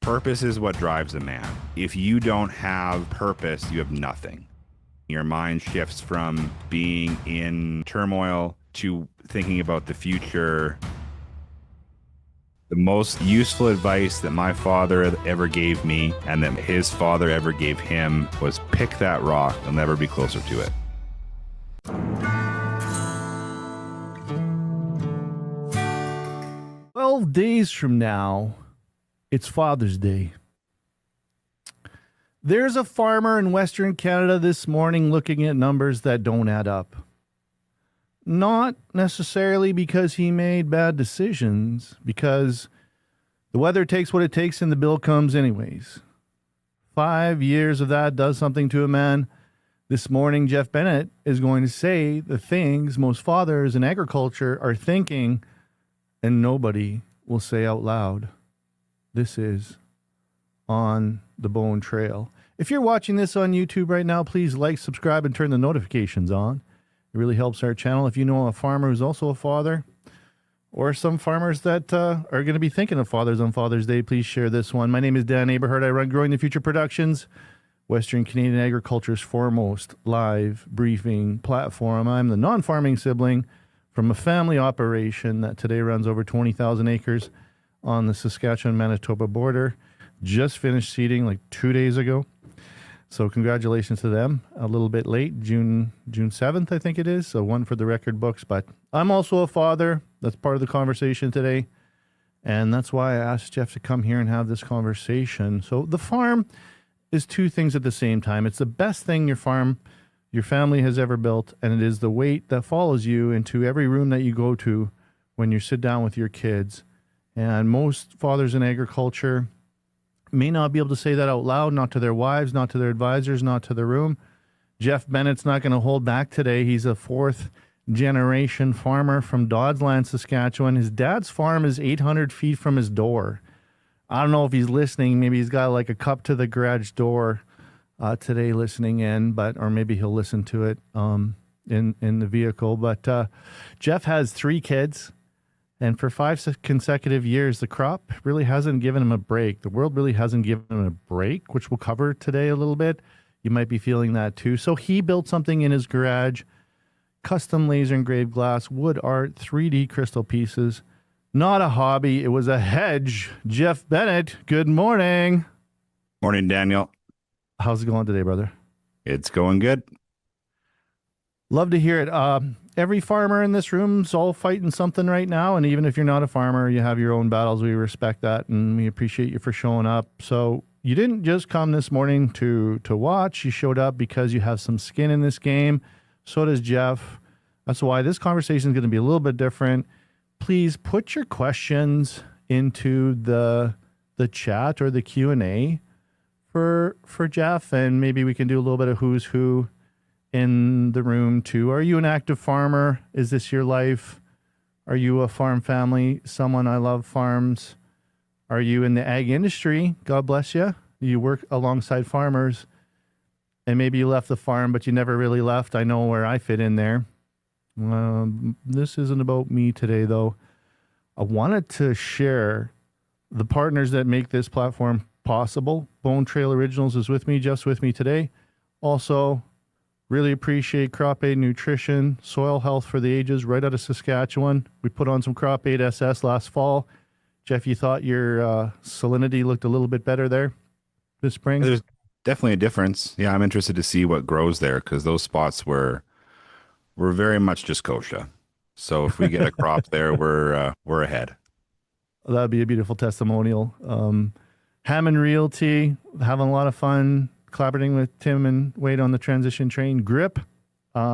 Purpose is what drives a man. If you don't have purpose, you have nothing. Your mind shifts from being in turmoil to thinking about the future. The most useful advice that my father ever gave me and that his father ever gave him was pick that rock. You'll never be closer to it. Days from now, it's Father's Day. There's a farmer in Western Canada this morning looking at numbers that don't add up. Not necessarily because he made bad decisions, because the weather takes what it takes and the bill comes anyways. 5 years of that does something to a man. This morning, Jeff Bennett is going to say the things most fathers in agriculture are thinking, and nobody will say out loud. This is On the Bone Trail. If you're watching this on YouTube right now, please like, subscribe, and turn the notifications on. It really helps our channel. If you know a farmer who's also a father, or some farmers that are going to be thinking of fathers on Father's Day, please share this one. My name is Dan Aberhart. I run Growing the Future Productions, Western Canadian agriculture's foremost live briefing platform. I'm the non-farming sibling from a family operation that today runs over 20,000 acres on the Saskatchewan-Manitoba border. Just finished seeding like 2 days ago. So congratulations to them. A little bit late, June 7th, I think it is. So one for the record books. But I'm also a father. That's part of the conversation today. And that's why I asked Jeff to come here and have this conversation. So the farm is two things at the same time. It's the best thing your family has ever built, and it is the weight that follows you into every room that you go to when you sit down with your kids. And most fathers in agriculture may not be able to say that out loud, not to their wives, not to their advisors, not to the room. Jeff Bennett's not going to hold back today. He's a fourth-generation farmer from Dodsland, Saskatchewan. His dad's farm is 800 feet from his door. I don't know if he's listening. Maybe he's got like a cup to the garage door today listening in, or maybe he'll listen to it in the vehicle. But Jeff has 3 kids, and for 5 consecutive years, the crop really hasn't given him a break. The world really hasn't given him a break, which we'll cover today a little bit. You might be feeling that too. So he built something in his garage, custom laser engraved glass, wood art, 3D crystal pieces. Not a hobby, it was a hedge. Jeff Bennett, good morning. Morning, Daniel. How's it going today, brother? It's going good. Love to hear it. Every farmer in this room's all fighting something right now, and even if you're not a farmer, you have your own battles. We respect that, and we appreciate you for showing up. So you didn't just come this morning to watch. You showed up because you have some skin in this game. So does Jeff. That's why this conversation is going to be a little bit different. Please put your questions into the chat or the Q&A for Jeff, and maybe we can do a little bit of who's who in the room too. Are you an active farmer? Is this your life? Are you a farm family? Someone, I love farms. Are you in the ag industry? God bless you. You work alongside farmers, and maybe you left the farm, but you never really left. I know where I fit in there. This isn't about me today, though. I wanted to share the partners that make this platform possible. Bone Trail Originals is with me. Jeff's with me today. Also, really appreciate Crop Aid Nutrition, soil health for the ages, right out of Saskatchewan. We put on some Crop Aid SS last fall. Jeff, you thought your salinity looked a little bit better there this spring? There's definitely a difference. Yeah, I'm interested to see what grows there, because those spots were very much just kochia. So if we get a crop there, we're ahead. That'd be a beautiful testimonial. Hammond Realty, having a lot of fun collaborating with Tim and Wade on the transition train. Grip,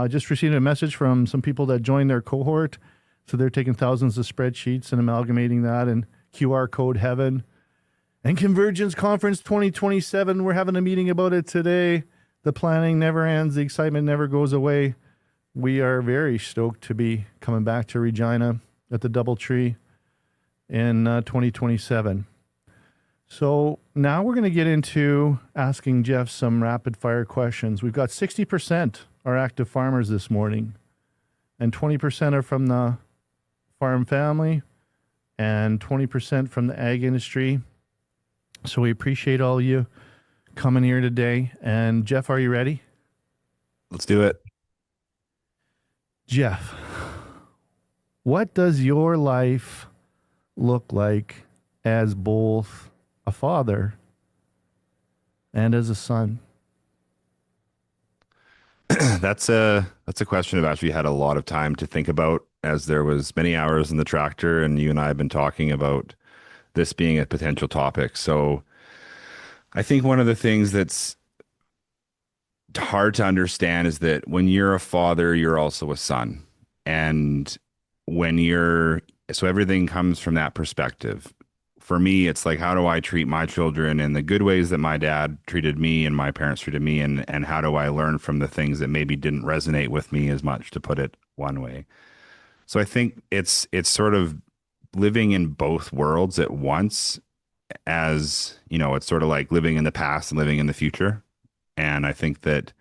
just received a message from some people that joined their cohort. So they're taking thousands of spreadsheets and amalgamating that, and QR code heaven. And Convergence Conference 2027, we're having a meeting about it today. The planning never ends. The excitement never goes away. We are very stoked to be coming back to Regina at the Doubletree in 2027. So now we're going to get into asking Jeff some rapid fire questions. We've got 60% are active farmers this morning, and 20% are from the farm family, and 20% from the ag industry. So we appreciate all you coming here today. And Jeff, are you ready? Let's do it. Jeff, what does your life look like as both a father and as a son? That's a question I've actually had a lot of time to think about, as there was many hours in the tractor, and you and I have been talking about this being a potential topic. So I think one of the things that's hard to understand is that when you're a father, you're also a son. And when you're, so everything comes from that perspective. For me, it's like, how do I treat my children in the good ways that my dad treated me and my parents treated me? And how do I learn from the things that maybe didn't resonate with me as much, to put it one way? So I think it's sort of living in both worlds at once, as, you know, it's sort of like living in the past and living in the future. And I think that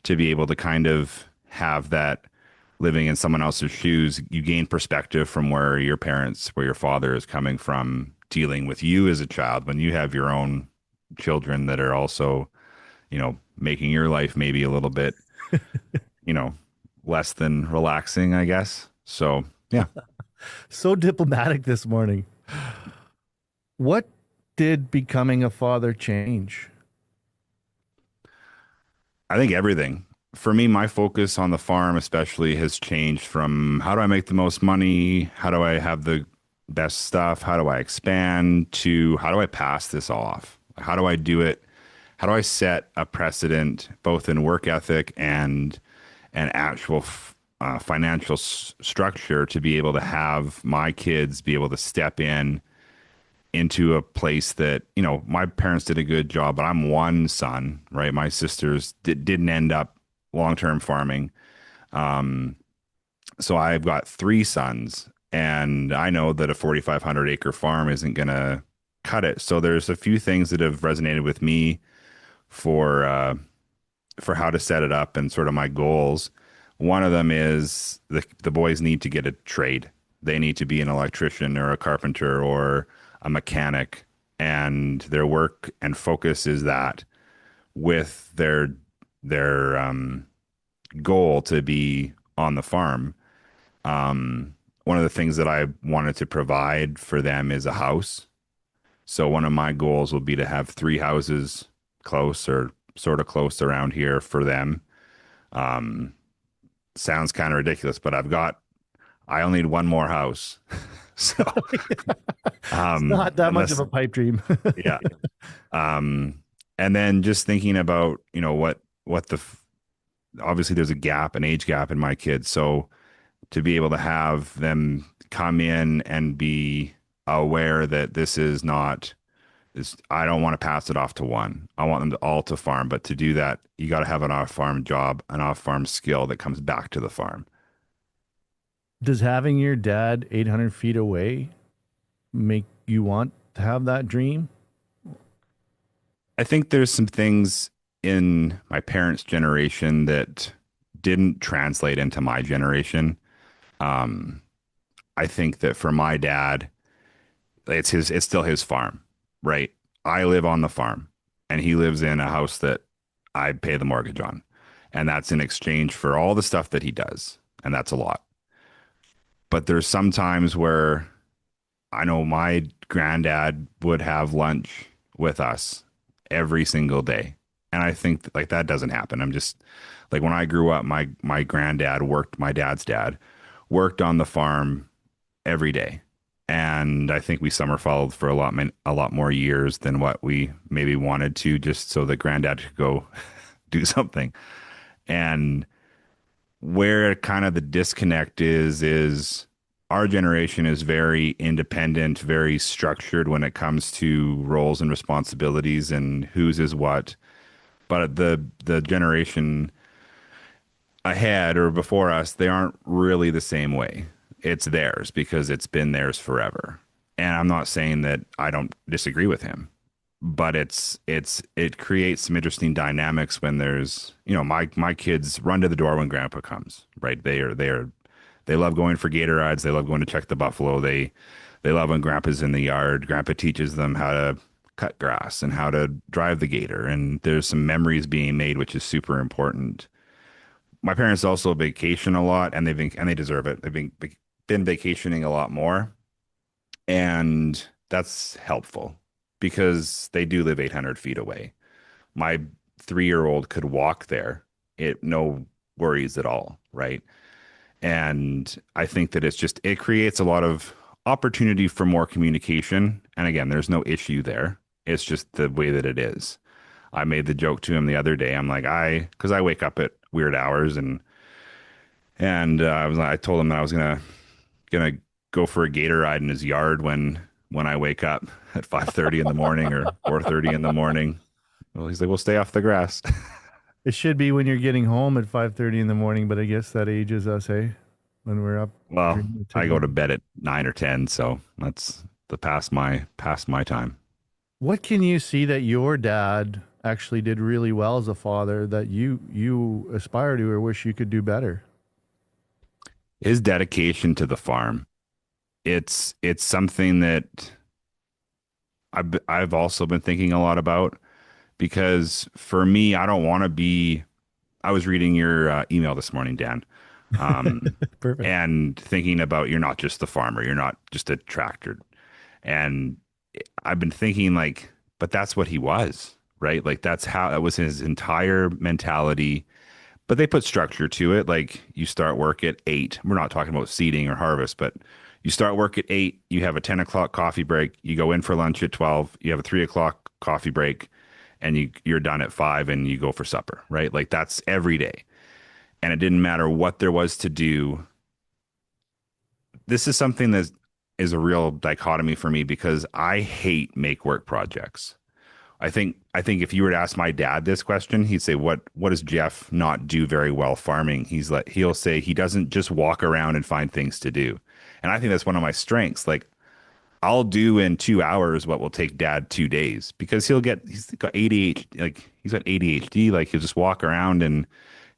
to be able to kind of have that living in someone else's shoes, you gain perspective from where your parents, where your father is coming from, dealing with you as a child when you have your own children that are also, you know, making your life maybe a little bit, you know, less than relaxing, I guess. So, yeah. So diplomatic this morning. What did becoming a father change? I think everything. For me, my focus on the farm especially has changed from how do I make the most money? How do I have the best stuff? How do I expand? To how do I pass this off? How do I do it? How do I set a precedent both in work ethic and actual financial structure to be able to have my kids be able to step into a place that, you know, my parents did a good job, but I'm one son, right? My sisters didn't end up long-term farming. So I've got three sons, and I know that a 4,500 acre farm isn't going to cut it. So there's a few things that have resonated with me for, for how to set it up and sort of my goals. One of them is the boys need to get a trade. They need to be an electrician or a carpenter or a mechanic, and their work and focus is that, with their goal to be on the farm. One of the things that I wanted to provide for them is a house. So one of my goals will be to have three houses close, or sort of close, around here for them. Sounds kind of ridiculous, but I only need one more house. So, It's not that much of unless, a pipe dream. yeah. And then just thinking about, you know, obviously there's a gap, an age gap in my kids. So to be able to have them come in and be aware that this is not this, I don't want to pass it off to one. I want them to all to farm, but to do that, you got to have an off-farm job, an off-farm skill that comes back to the farm. Does having your dad 800 feet away make you want to have that dream? I think there's some things in my parents' generation that didn't translate into my generation. Um, I think that for my dad, it's still his farm, right? I live on the farm, and he lives in a house that I pay the mortgage on. And that's in exchange for all the stuff that he does. And that's a lot. But there's some times where I know my granddad would have lunch with us every single day. And I think like that doesn't happen. I'm just like, when I grew up, my granddad worked, my dad's dad worked on the farm every day. And I think we summer followed for a lot more years than what we maybe wanted to, just so that granddad could go do something. And where kind of the disconnect is our generation is very independent, very structured when it comes to roles and responsibilities and whose is what. But the generation ahead or before us, they aren't really the same way. It's theirs because it's been theirs forever. And I'm not saying that I don't disagree with him, but it creates some interesting dynamics when there's, you know, my kids run to the door when grandpa comes, right? They love going for gator rides. They love going to check the buffalo. They love when grandpa's in the yard. Grandpa teaches them how to cut grass and how to drive the gator. And there's some memories being made, which is super important. My parents also vacation a lot, and they deserve it. They've been vacationing a lot more, and that's helpful because they do live 800 feet away. My 3-year old could walk there, it no worries at all, right? And I think that it creates a lot of opportunity for more communication. And again, there's no issue there. It's just the way that it is. I made the joke to him the other day. I'm like, because I wake up at weird hours, and I told him that I was gonna go for a gator ride in his yard when I wake up at 5:30 in the morning or 4:30 in the morning. Well, he's like, "We'll stay off the grass." It should be when you're getting home at 5:30 in the morning, but I guess that ages us, eh? When we're up. Well, during the I go time. to bed at 9 or 10, so that's the past my time. What can you see that your dad actually did really well as a father that you aspire to or wish you could do better? His dedication to the farm. It's something that I've also been thinking a lot about because for me, I don't want to be. I was reading your email this morning, Dan, um, Perfect. and thinking about you're not just the farmer, you're not just a tractor, and I've been thinking like, but that's what he was, right? Like that was his entire mentality. But they put structure to it. Like you start work at 8. We're not talking about seeding or harvest, but you start work at 8. You have a 10 o'clock coffee break. You go in for lunch at 12. You have a 3 o'clock coffee break, and you're done at 5, and you go for supper, right? Like that's every day. And it didn't matter what there was to do. This is something that is a real dichotomy for me because I hate make work projects. I think if you were to ask my dad this question, he'd say, "What does Jeff not do very well farming?" He'll say he doesn't just walk around and find things to do. And I think that's one of my strengths. Like I'll do in 2 hours what will take dad 2 days because he's got ADHD, like he's got ADHD, like he'll just walk around and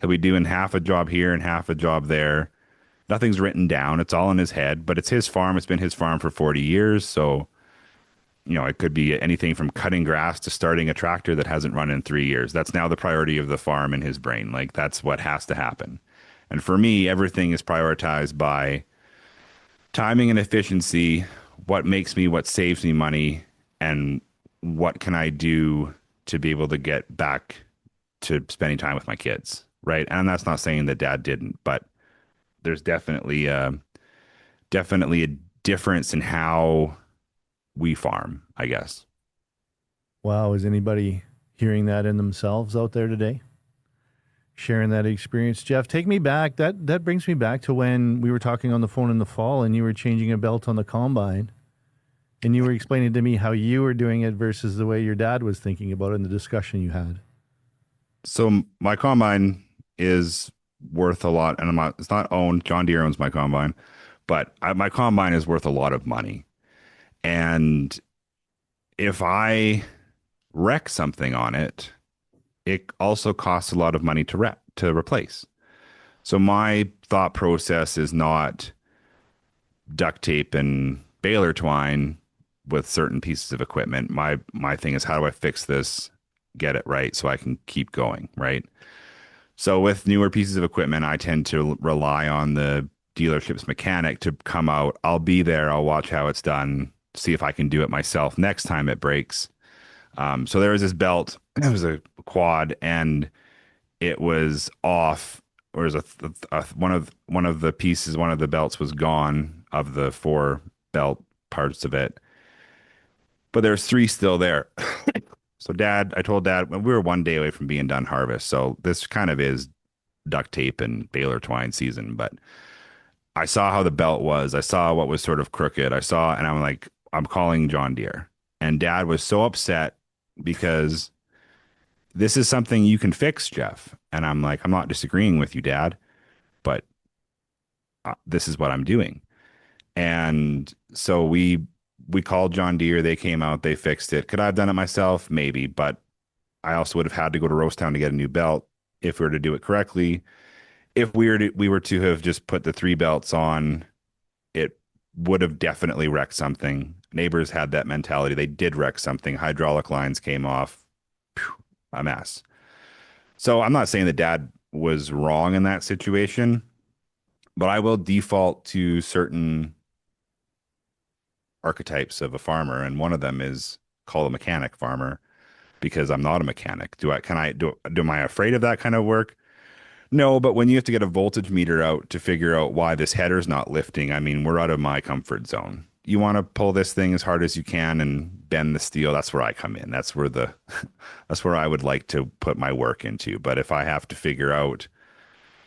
he'll be doing half a job here and half a job there. Nothing's written down. It's all in his head, but it's his farm. It's been his farm for 40 years. So it could be anything from cutting grass to starting a tractor that hasn't run in 3 years. That's now the priority of the farm in his brain. Like that's what has to happen. And for me, everything is prioritized by timing and efficiency, what saves me money, and what can I do to be able to get back to spending time with my kids, right? And that's not saying that dad didn't, but there's definitely a difference in how we farm, I guess. Wow, is anybody hearing that in themselves out there today? Sharing that experience. Jeff, take me back. That brings me back to when we were talking on the phone in the fall and you were changing a belt on the combine and you were explaining to me how you were doing it versus the way your dad was thinking about it in the discussion you had. So my combine is worth a lot, and it's not owned. John Deere owns my combine, but my combine is worth a lot of money. And if I wreck something on it, it also costs a lot of money to replace. So my thought process is not duct tape and baler twine with certain pieces of equipment. My thing is how do I fix this, get it right so I can keep going, right? So with newer pieces of equipment, I tend to rely on the dealership's mechanic to come out. I'll be there, I'll watch how it's done, see if I can do it myself next time it breaks. So there was this belt, it was a quad, and it was off. Or was one of the pieces, one of the belts was gone of the 4 belt parts of it, but there's 3 still there. So I told dad, well, we were 1 day away from being done harvest, so this kind of is duct tape and baler twine season. But I saw how the belt was. I saw what was sort of crooked. And I'm like, I'm calling John Deere. And dad was so upset because this is something you can fix, Jeff. And I'm like, I'm not disagreeing with you, dad, but this is what I'm doing. And so we called John Deere. They came out, they fixed it. Could I have done it myself? Maybe, but I also would have had to go to Roasttown to get a new belt if we were to do it correctly. If we were to have just put the 3 belts on, it would have definitely wrecked something. Neighbors had that mentality. They did wreck something. Hydraulic lines came off. Phew, a mess. So I'm not saying that dad was wrong in that situation, but I will default to certain archetypes of a farmer, and one of them is called a mechanic farmer because I'm not a mechanic. Am I afraid of that kind of work? No, but when you have to get a voltage meter out to figure out why this header's not lifting, I mean, we're out of my comfort zone. You want to pull this thing as hard as you can and bend the steel. That's where I come in. That's where that's where I would like to put my work into. But if I have to figure out,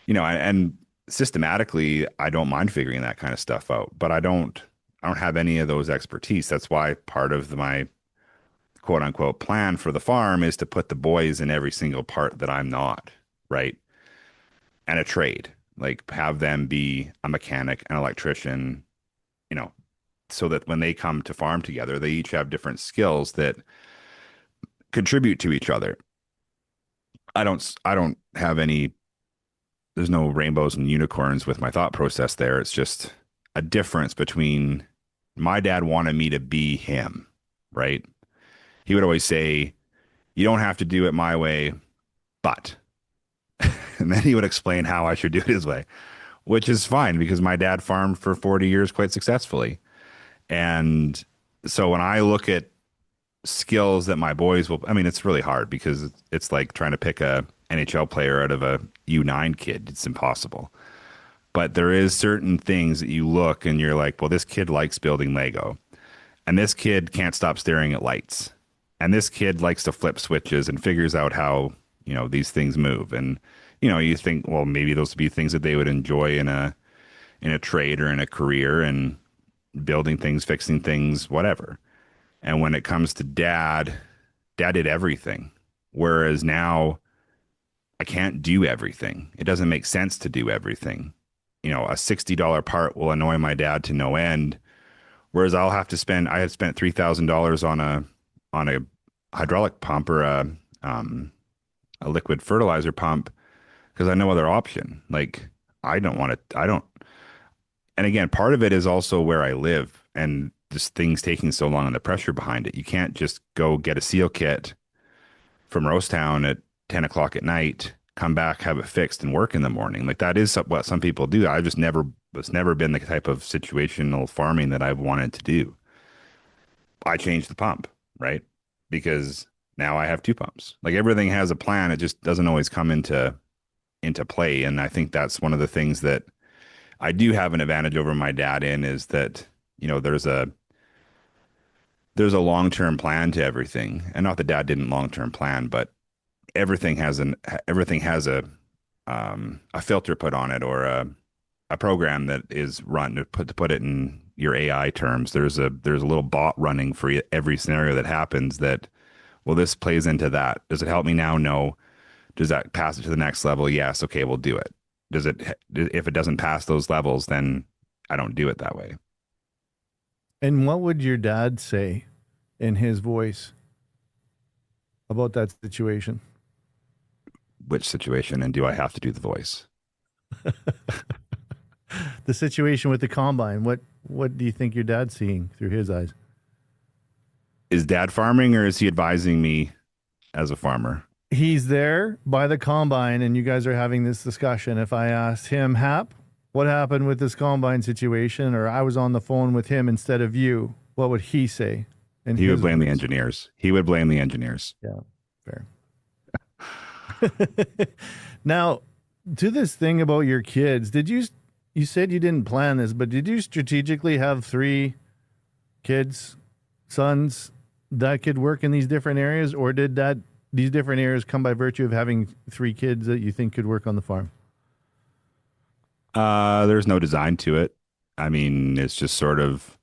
and systematically, I don't mind figuring that kind of stuff out, but I don't have any of those expertise. That's why part of my quote unquote plan for the farm is to put the boys in every single part that I'm not, right? And a trade, like have them be a mechanic, an electrician, you know, so that when they come to farm together, they each have different skills that contribute to each other. I don't have any, there's no rainbows and unicorns with my thought process there. It's just a difference between my dad wanted me to be him, right? He would always say, you don't have to do it my way, but, and then he would explain how I should do it his way, which is fine because my dad farmed for 40 years quite successfully. And so when I look at skills that my boys will, I mean, it's really hard because it's like trying to pick a NHL player out of a U9 kid. It's impossible. But there is certain things that you look and you're like, well, this kid likes building Lego. And this kid can't stop staring at lights. And this kid likes to flip switches and figures out how, these things move. And, you think, well, maybe those would be things that they would enjoy in a trade or in a career and building things, fixing things, whatever. And when it comes to dad did everything. Whereas now I can't do everything. It doesn't make sense to do everything. A $60 part will annoy my dad to no end. Whereas I had spent $3,000 on a hydraulic pump or a liquid fertilizer pump because I had no other option. Like I don't. And again, part of it is also where I live and just things taking so long and the pressure behind it. You can't just go get a seal kit from Rosetown at 10 o'clock at night, come back, have it fixed and work in the morning. Like that is what some people do. It's never been the type of situational farming that I've wanted to do. I changed the pump, right? Because now I have two pumps. Like everything has a plan. It just doesn't always come into play. And I think that's one of the things that I do have an advantage over my dad in is that, there's a long-term plan to everything. And not that dad didn't long-term plan, but everything has a filter put on it or a program that is run to put it in your AI terms. There's a little bot running for every scenario that happens that, well, this plays into that. Does it help me now? No. Does that pass it to the next level? Yes. Okay, we'll do it. If it doesn't pass those levels, then I don't do it that way. And what would your dad say in his voice about that situation? Which situation, and do I have to do the voice? The situation with the combine. What do you think your dad's seeing through his eyes? Is dad farming or is he advising me as a farmer? He's there by the combine and you guys are having this discussion. If I asked him, Hap, what happened with this combine situation, or I was on the phone with him instead of you, what would he say? And he would blame the engineers. He would blame the engineers. Yeah, fair. Now, to this thing about your kids, you said you didn't plan this, but did you strategically have 3 kids, sons, that could work in these different areas, or did these different areas come by virtue of having 3 kids that you think could work on the farm? There's no design to it. I mean, it's just sort of,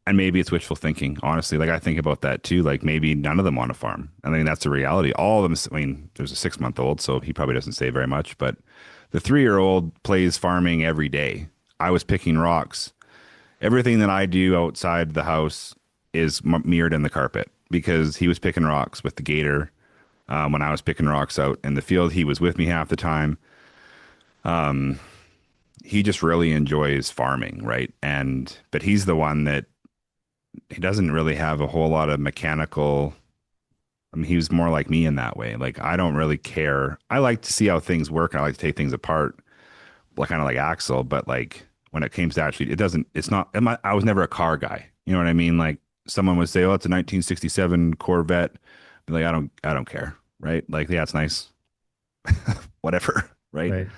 and maybe it's wishful thinking, honestly. Like I think about that too. Like maybe none of them want to farm. I mean, that's the reality. All of them, I mean, there's a 6-month-old, so he probably doesn't say very much, but the 3-year-old plays farming every day. I was picking rocks. Everything that I do outside the house is mirrored in the carpet because he was picking rocks with the gator. When I was picking rocks out in the field, he was with me half the time. he just really enjoys farming, right? But he's the one that he doesn't really have a whole lot of mechanical. I mean, he was more like me in that way. Like, I don't really care. I like to see how things work. I like to take things apart, like kind of like Axel. But like when it came to actually, it doesn't. It's not. I was never a car guy. You know what I mean? Like someone would say, "Oh, it's a 1967 Corvette." Be like, I don't care, right? Like, yeah, it's nice, whatever, right? Right.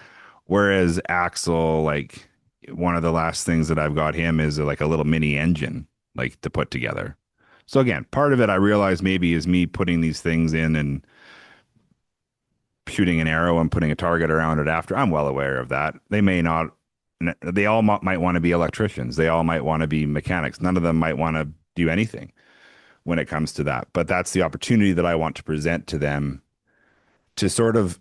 Whereas Axel, like one of the last things that I've got him is like a little mini engine, like to put together. So again, part of it I realize maybe is me putting these things in and shooting an arrow and putting a target around it after. I'm well aware of that. They may not, they all might want to be electricians. They all might want to be mechanics. None of them might want to do anything when it comes to that. But that's the opportunity that I want to present to them to sort of,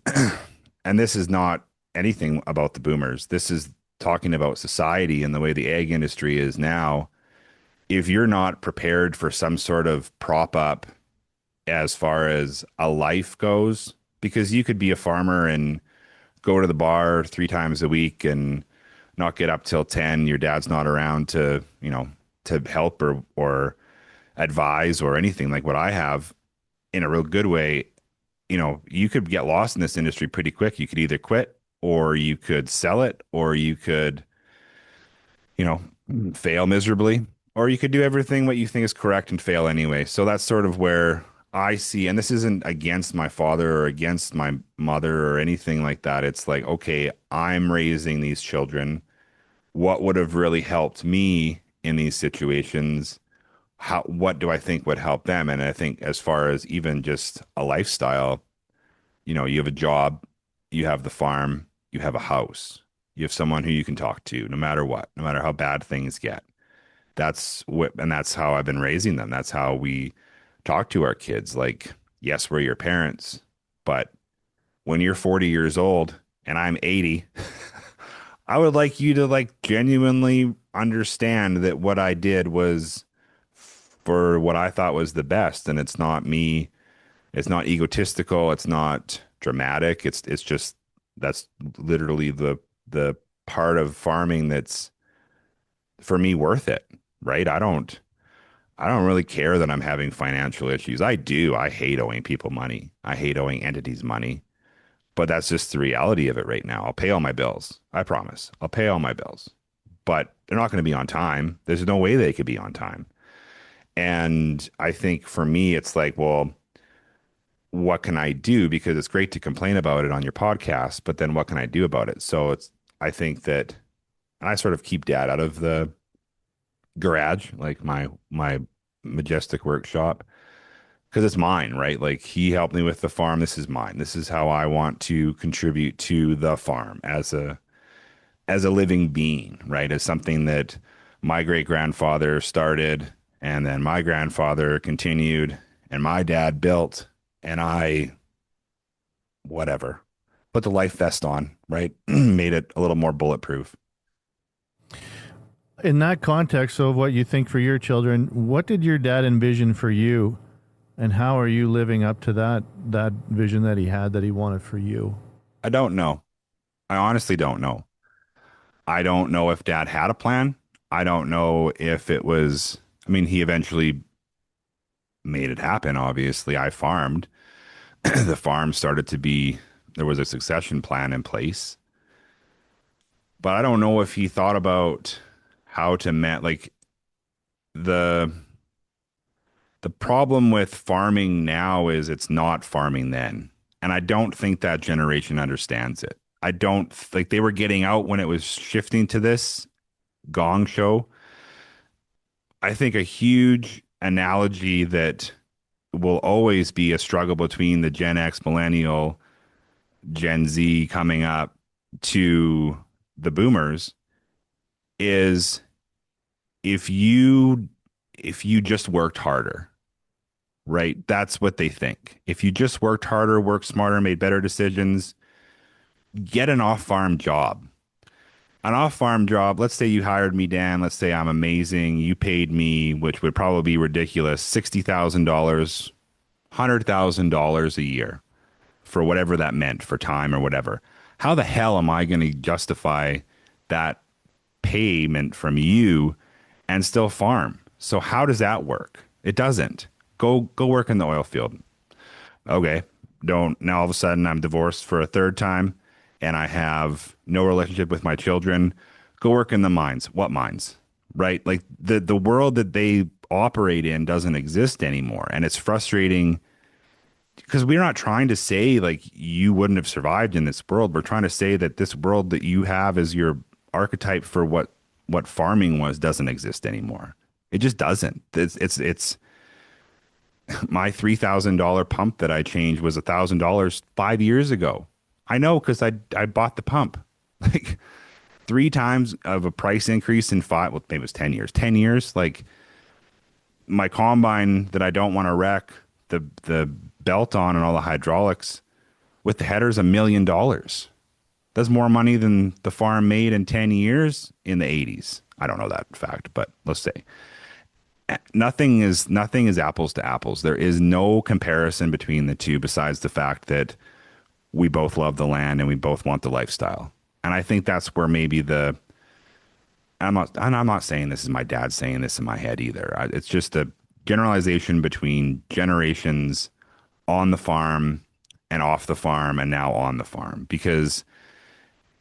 and this is not anything about the boomers. This is talking about society and the way the ag industry is now. If you're not prepared for some sort of prop up as far as a life goes, because you could be a farmer and go to the bar 3 times a week and not get up till 10. Your dad's not around to, to help or advise or anything like what I have in a real good way. You could get lost in this industry pretty quick. You could either quit or you could sell it or you could, you know, fail miserably, or you could do everything what you think is correct and fail anyway. So that's sort of where I see, and this isn't against my father or against my mother or anything like that. It's like, okay, I'm raising these children. What would have really helped me in these situations? What do I think would help them? And I think as far as even just a lifestyle, you have a job, you have the farm, you have a house, you have someone who you can talk to no matter what, no matter how bad things get. And that's how I've been raising them. That's how we talk to our kids. Like, yes, we're your parents, but when you're 40 years old and I'm 80, I would like you to like genuinely understand that what I did was for what I thought was the best. And it's not me. It's not egotistical. It's not dramatic. It's just that's literally the part of farming that's for me worth it, right? I don't really care that I'm having financial issues. I do. I hate owing people money. I hate owing entities money. But that's just the reality of it right now. I'll pay all my bills. I promise. I'll pay all my bills. But they're not going to be on time. There's no way they could be on time. And I think for me, it's like, well, what can I do? Because it's great to complain about it on your podcast, but then what can I do about it? So I think that, and I sort of keep dad out of the garage, like my majestic workshop, because it's mine, right? Like he helped me with the farm. This is mine. This is how I want to contribute to the farm as a living being, right? As something that my great grandfather started, and then my grandfather continued, and my dad built, and I, whatever, put the life vest on, right? Made it a little more bulletproof. In that context of what you think for your children, what did your dad envision for you, and how are you living up to that vision that he had that he wanted for you? I don't know. I honestly don't know. I don't know if dad had a plan. I don't know if it was, I mean, he eventually made it happen. Obviously, I farmed. The farm started to be, there was a succession plan in place. But I don't know if he thought about how to like the the problem with farming now is it's not farming then. And I don't think that generation understands it. I don't like they were getting out when it was shifting to this gong show. I think a huge analogy that will always be a struggle between the Gen X, millennial, Gen Z coming up to the boomers is if you just worked harder, right? That's what they think. If you just worked harder, worked smarter, made better decisions, get an off-farm job. An off-farm job, let's say you hired me, Dan. Let's say I'm amazing. You paid me, which would probably be ridiculous, $60,000, $100,000 a year for whatever that meant for time or whatever. How the hell am I going to justify that payment from you and still farm. So how does that work? It doesn't. Go work in the oil field. Okay. Don't now all of a sudden I'm divorced for a third time and I have no relationship with my children. Go work in the mines. What mines? Right? Like the world that they operate in doesn't exist anymore. And it's frustrating because we're not trying to say like you wouldn't have survived in this world. We're trying to say that this world that you have as your archetype for what farming was doesn't exist anymore. It just doesn't. It's my $3,000 pump that I changed was $1,000 5 years ago. I know because I bought the pump like three times of a price increase in five. Well, maybe it was 10 years. 10 years. Like my combine that I don't want to wreck the belt on and all the hydraulics with the headers $1 million. That's more money than the farm made in 10 years in the 80s. I don't know that fact, but let's say nothing is apples to apples. There is no comparison between the two besides the fact that we both love the land and we both want the lifestyle. And I think that's where maybe I'm not saying this is my dad saying this in my head either. It's just a generalization between generations on the farm and off the farm and now on the farm because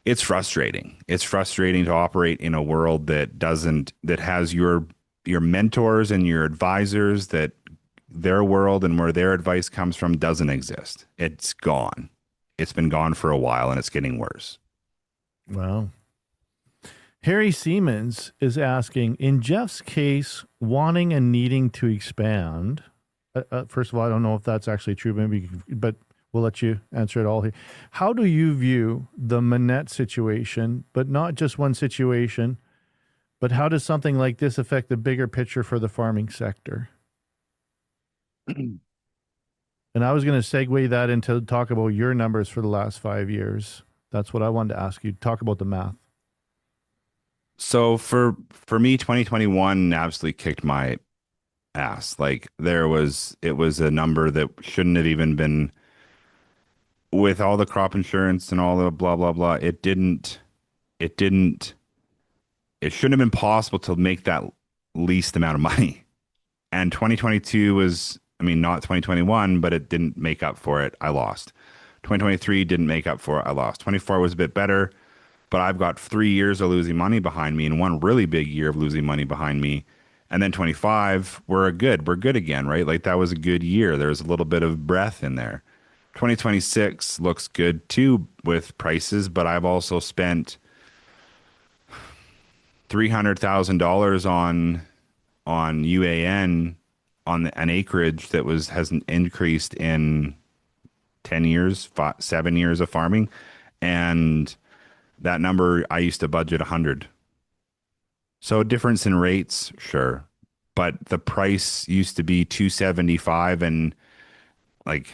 it's frustrating. It's frustrating to operate in a world that has your mentors and your advisors that their world and where their advice comes from doesn't exist. It's gone. It's been gone for a while and it's getting worse. Wow. Harry Siemens is asking, in Jeff's case, wanting and needing to expand. First of all, I don't know if that's actually true, maybe, but we'll let you answer it all here. How do you view the Manette situation, but not just one situation, but how does something like this affect the bigger picture for the farming sector? And I was going to segue that into talk about your numbers for the last 5 years. That's what I wanted to ask you. Talk about the math. So for me, 2021 absolutely kicked my ass. Like it was a number that shouldn't have even been with all the crop insurance and all the blah, blah, blah. It didn't, it shouldn't have been possible to make that least amount of money. And 2022 was, I mean, not 2021, but it didn't make up for it. I lost. 2023 didn't make up for it. I lost. 24 was a bit better, but I've got 3 years of losing money behind me and one really big year of losing money behind me. And then 25, we're good again, right? Like that was a good year. There's a little bit of breath in there. 2026 looks good too with prices, but I've also spent $300,000 on UAN on an acreage that hasn't increased in 10 years, 7 years of farming. And that number, I used to budget 100. So difference in rates, sure. But the price used to be 275 and like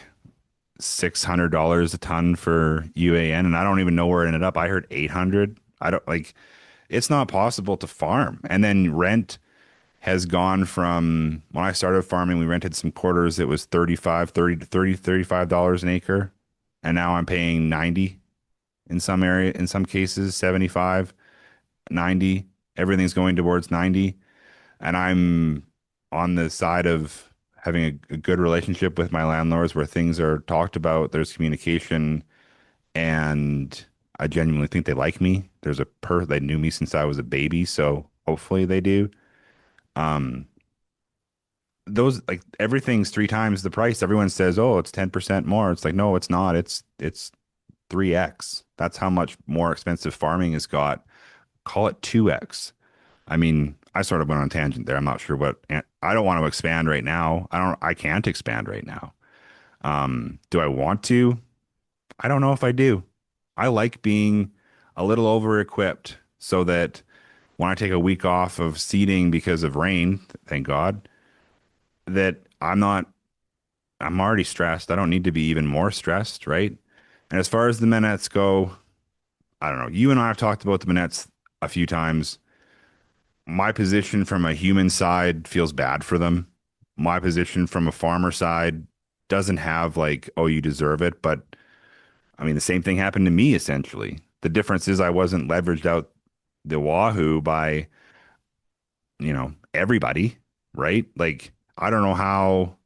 $600 a ton for UAN. And I don't even know where it ended up. I heard 800. I don't like, it's not possible to farm. And then rent has gone from when I started farming, we rented some quarters. It was $35 an acre. And now I'm paying 90 in some area, in some cases, 75, 90. Everything's going towards 90. And I'm on the side of having a good relationship with my landlords where things are talked about. There's communication and I genuinely think they like me. They knew me since I was a baby. So hopefully they do. Those like everything's three times the price. Everyone says, "Oh, it's 10% more." It's like, no, it's not. It's 3x. That's how much more expensive farming has got. Call it 2x. I mean, I sort of went on a tangent there. I'm not sure I don't want to expand right now. I can't expand right now. Do I want to? I don't know if I do. I like being a little over equipped so that when I take a week off of seeding because of rain, thank God, that I'm already stressed. I don't need to be even more stressed, right? And as far as the Manettes go, I don't know. You and I have talked about the Manettes a few times. My position from a human side feels bad for them. My position from a farmer side doesn't have like, oh, you deserve it. But I mean, the same thing happened to me essentially. The difference is I wasn't leveraged out the wahoo by, everybody, right? Like, I don't know how,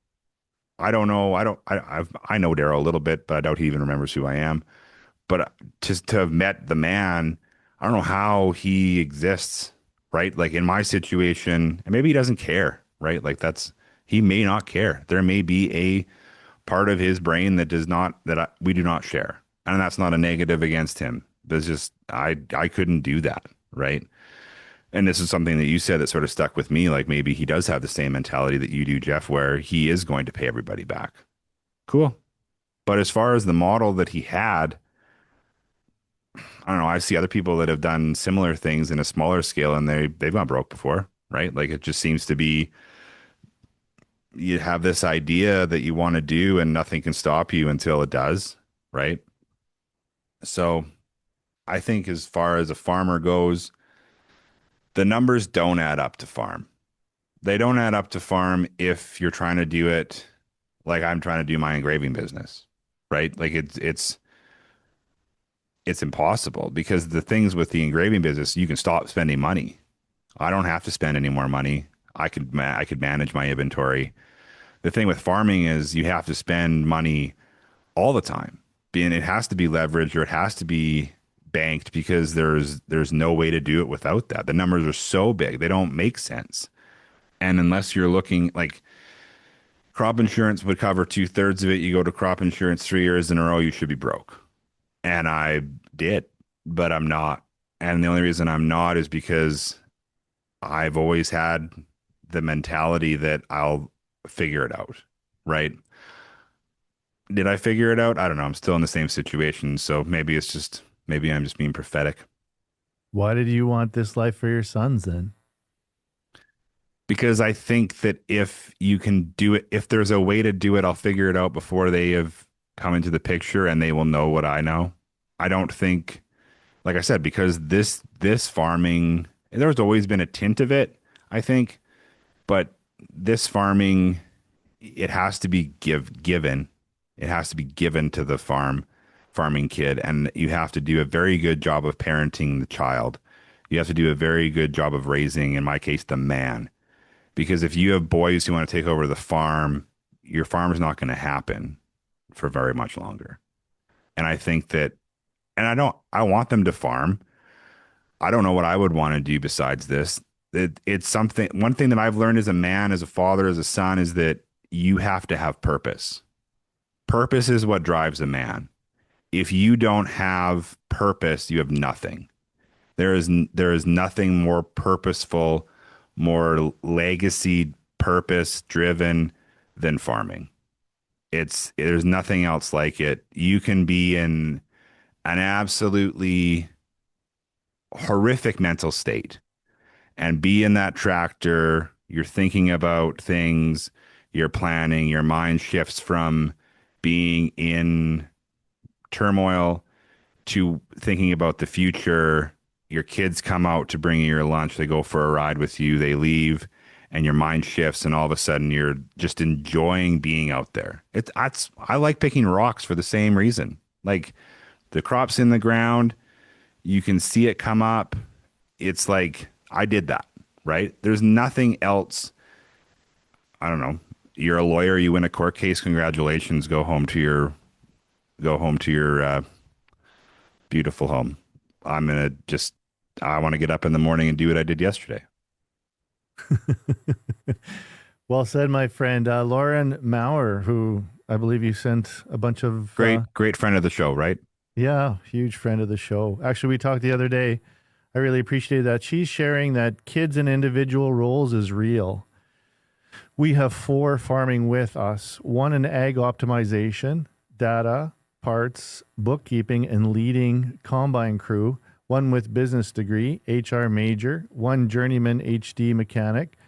I don't know, I know Daryl a little bit, but I doubt he even remembers who I am. But just to have met the man, I don't know how he exists, right? Like in my situation, and maybe he doesn't care, right? Like he may not care. There may be a part of his brain that does not, we do not share. And that's not a negative against him. But it's just, I couldn't do that, right? And this is something that you said that sort of stuck with me. Like maybe he does have the same mentality that you do, Jeff, where he is going to pay everybody back. Cool. But as far as the model that he had, I don't know. I see other people that have done similar things in a smaller scale and they've gone broke before, right? Like it just seems to be you have this idea that you want to do and nothing can stop you until it does, right? So I think as far as a farmer goes, the numbers don't add up to farm. They don't add up to farm if you're trying to do it like I'm trying to do my engraving business, right? Like it's impossible because the things with the engraving business, you can stop spending money. I don't have to spend any more money. I could manage my inventory. The thing with farming is you have to spend money all the time. Being it has to be leveraged or it has to be banked because there's no way to do it without that. The numbers are so big, they don't make sense. And unless you're looking like crop insurance would cover 2/3 of it, you go to crop insurance 3 years in a row, you should be broke. And I did, but I'm not. And the only reason I'm not is because I've always had the mentality that I'll figure it out, right? Did I figure it out? I don't know. I'm still in the same situation. So maybe I'm just being prophetic Why did you want this life for your sons then? because I think that if you can do it, if there's a way to do it, I'll figure it out before they have come into the picture and they will know what I know. I don't think, like I said, because this farming, there's always been a tint of it, I think, but this farming, it has to be given. It has to be given to the farming kid, and you have to do a very good job of parenting the child. You have to do a very good job of raising, in my case, the man. Because if you have boys who want to take over the farm, your farm is not going to happen for very much longer. And I think that, and I want them to farm. I don't know what I would want to do besides this. It's something, one thing that I've learned as a man, as a father, as a son, is that you have to have purpose. Purpose is what drives a man. If you don't have purpose, you have nothing. There is nothing more purposeful, more legacy purpose driven than farming. There's nothing else like it. You can be in an absolutely horrific mental state and be in that tractor. You're thinking about things, you're planning, your mind shifts from being in turmoil to thinking about the future. Your kids come out to bring you your lunch, they go for a ride with you, they leave, and your mind shifts, and all of a sudden you're just enjoying being out there. I like picking rocks for the same reason. Like the crop's in the ground, you can see it come up. It's like I did that, right? There's nothing else. I don't know. You're a lawyer, you win a court case, congratulations, go home to your beautiful home. I want to get up in the morning and do what I did yesterday. Well said, my friend. Lauren Maurer, who I believe you sent a bunch of Great friend of the show, right? yeah, huge friend of the show. Actually, we talked the other day. I really appreciated that. She's sharing that kids in individual roles is real. We have 4 farming with us, 1 in ag optimization, data, parts, bookkeeping, and leading combine crew, 1 with business degree, HR major, 1 journeyman HD mechanic,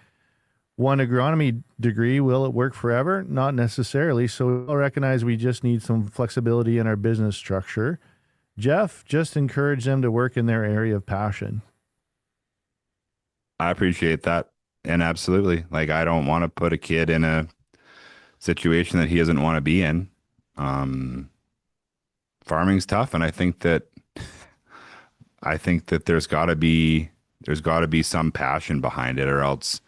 1 agronomy degree. Will it work forever? Not necessarily. So I'll recognize we just need some flexibility in our business structure. Jeff, just encourage them to work in their area of passion. I appreciate that. And absolutely. Like I don't want to put a kid in a situation that he doesn't want to be in. Farming's tough, and I think that there's got to be There's got to be some passion behind it, or else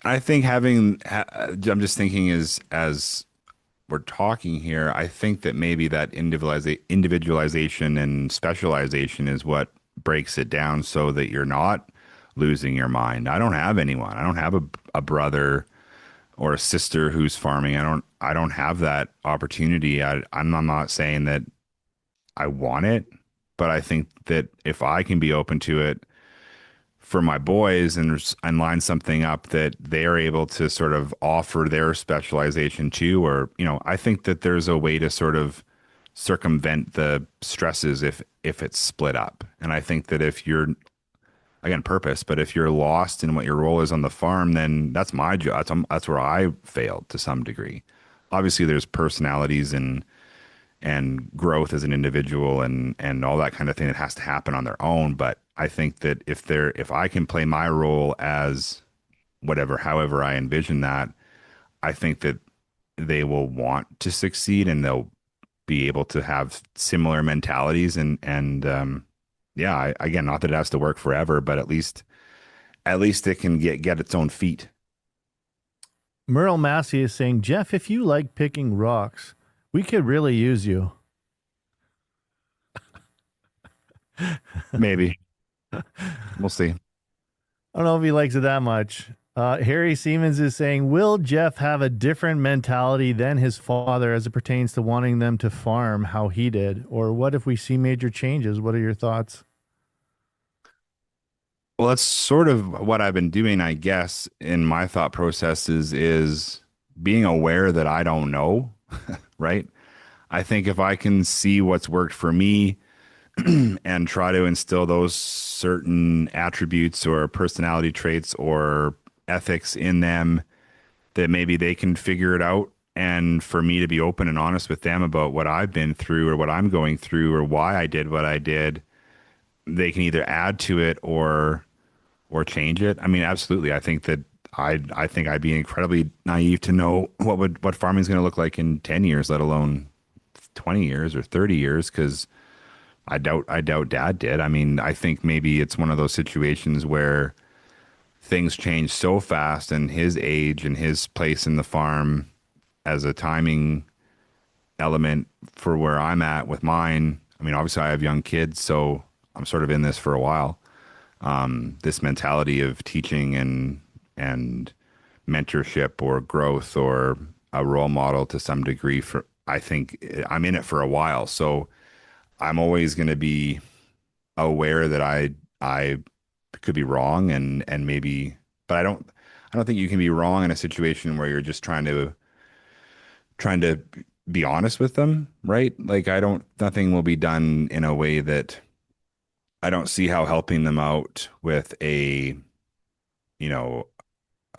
I think I'm just thinking as we're talking here, I think that maybe that individualization and specialization is what breaks it down so that you're not losing your mind. I don't have anyone. I don't have a brother or a sister who's farming. I don't have that opportunity. I'm not saying that I want it, but I think that if I can be open to it for my boys and line something up that they're able to sort of offer their specialization to, or I think that there's a way to sort of circumvent the stresses if it's split up. And I think that if you're, again, purpose, but if you're lost in what your role is on the farm, then that's my job. That's where I failed to some degree. Obviously there's personalities and growth as an individual and all that kind of thing that has to happen on their own. But I think that if I can play my role as however I envision that, I think that they will want to succeed and they'll be able to have similar mentalities and yeah, again, not that it has to work forever, but at least it can get its own feet. Merle Massey is saying, Jeff, if you like picking rocks, we could really use you. Maybe. We'll see. I don't know if he likes it that much. Harry Siemens is saying, will Jeff have a different mentality than his father as it pertains to wanting them to farm how he did? Or what if we see major changes? What are your thoughts? Well, that's sort of what I've been doing, I guess, in my thought processes is being aware that I don't know, right? I think if I can see what's worked for me and try to instill those certain attributes or personality traits or ethics in them, that maybe they can figure it out. And for me to be open and honest with them about what I've been through or what I'm going through or why I did what I did, they can either add to it or change it. I mean, absolutely. I think that I think I'd be incredibly naive to know what farming is going to look like in 10 years, let alone 20 years or 30 years, because I doubt dad did. I mean, I think maybe it's one of those situations where things change so fast and his age and his place in the farm as a timing element for where I'm at with mine. I mean, obviously I have young kids, so I'm sort of in this for a while. This mentality of teaching and mentorship or growth or a role model to some degree for, I think I'm in it for a while. So I'm always going to be aware that I could be wrong and maybe, but I don't think you can be wrong in a situation where you're just trying to be honest with them, right? Like nothing will be done in a way that I don't see how helping them out with you know,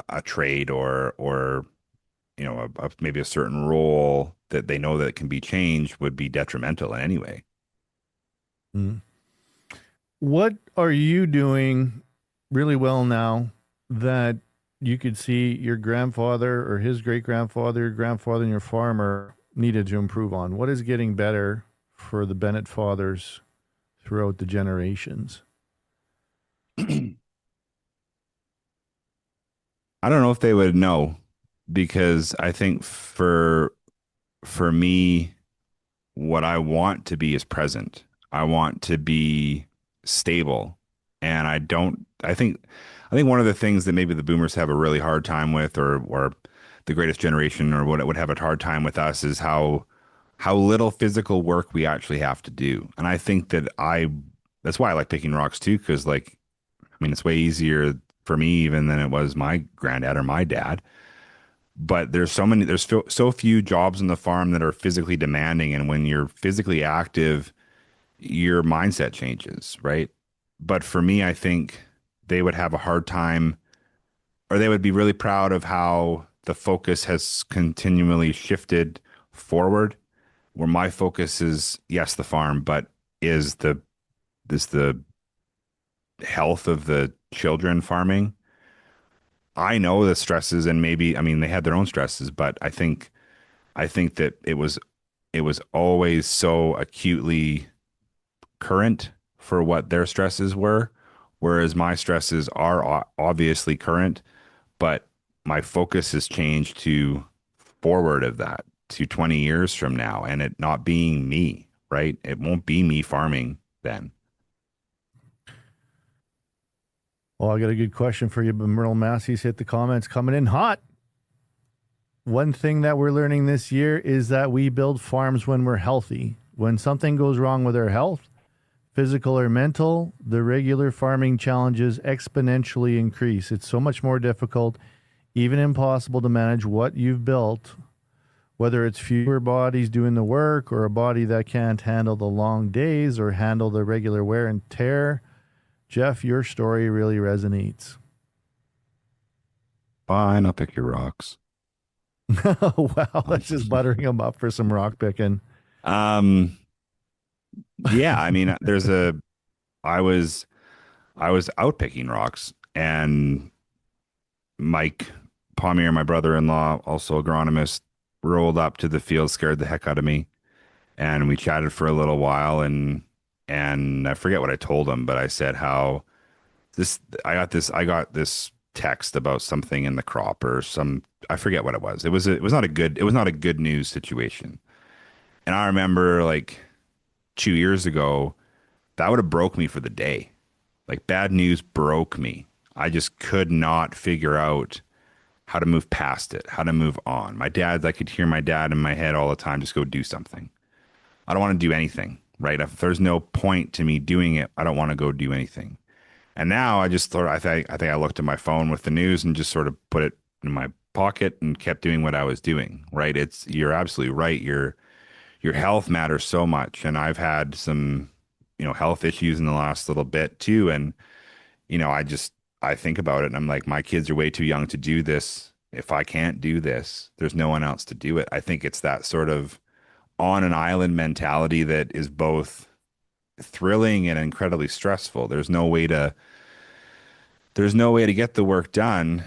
a trade or maybe a certain role that they know that can be changed would be detrimental in any way. Mm. What are you doing really well now that you could see your grandfather or his great grandfather, your grandfather, and your farmer needed to improve on? What is getting better for the Bennett fathers throughout the generations? I don't know if they would know because I think for me, what I want to be is present. I want to be stable. And I think one of the things that maybe the boomers have a really hard time with or the greatest generation or what it would have a hard time with us is how little physical work we actually have to do. And I think that's why I like picking rocks too, because like, I mean, it's way easier for me even than it was my granddad or my dad. But there's so few jobs on the farm that are physically demanding. And when you're physically active, your mindset changes, right? But for me, I think they would have a hard time, or they would be really proud of how the focus has continually shifted forward, where my focus is, yes, the farm, but is the health of the children farming. I know the stresses and maybe, I mean, they had their own stresses, but I think that it was always so acutely current for what their stresses were, whereas my stresses are obviously current, but my focus has changed to forward of that to 20 years from now and it not being me, right? It won't be me farming then. Well, I got a good question for you, but Merle Massey's hit the comments coming in hot. One thing that we're learning this year is that we build farms when we're healthy. When something goes wrong with our health, physical or mental, the regular farming challenges exponentially increase. It's so much more difficult, even impossible to manage what you've built, whether it's fewer bodies doing the work or a body that can't handle the long days or handle the regular wear and tear. Jeff, your story really resonates. Fine, I'll pick your rocks. Wow, that's just buttering them up for some rock picking. Um, yeah, I mean, I was, I was out picking rocks and Mike Palmier, my brother-in-law, also agronomist, rolled up to the field, scared the heck out of me. And we chatted for a little while and I forget what I told him, but I said how this I got this text about something in the crop or some I forget what it was. It was not a good news situation. And I remember like 2 years ago, that would have broke me for the day. Like bad news broke me. I just could not figure out how to move past it, how to move on. I could hear my dad in my head all the time, just go do something. I don't want to do anything, right? If there's no point to me doing it, I don't want to go do anything. And now I just thought, I think I looked at my phone with the news and just sort of put it in my pocket and kept doing what I was doing, right? You're absolutely right. Your health matters so much. And I've had some, health issues in the last little bit too. And, I think about it and I'm like, my kids are way too young to do this. If I can't do this, there's no one else to do it. I think it's that sort of on an island mentality that is both thrilling and incredibly stressful. There's no way to get the work done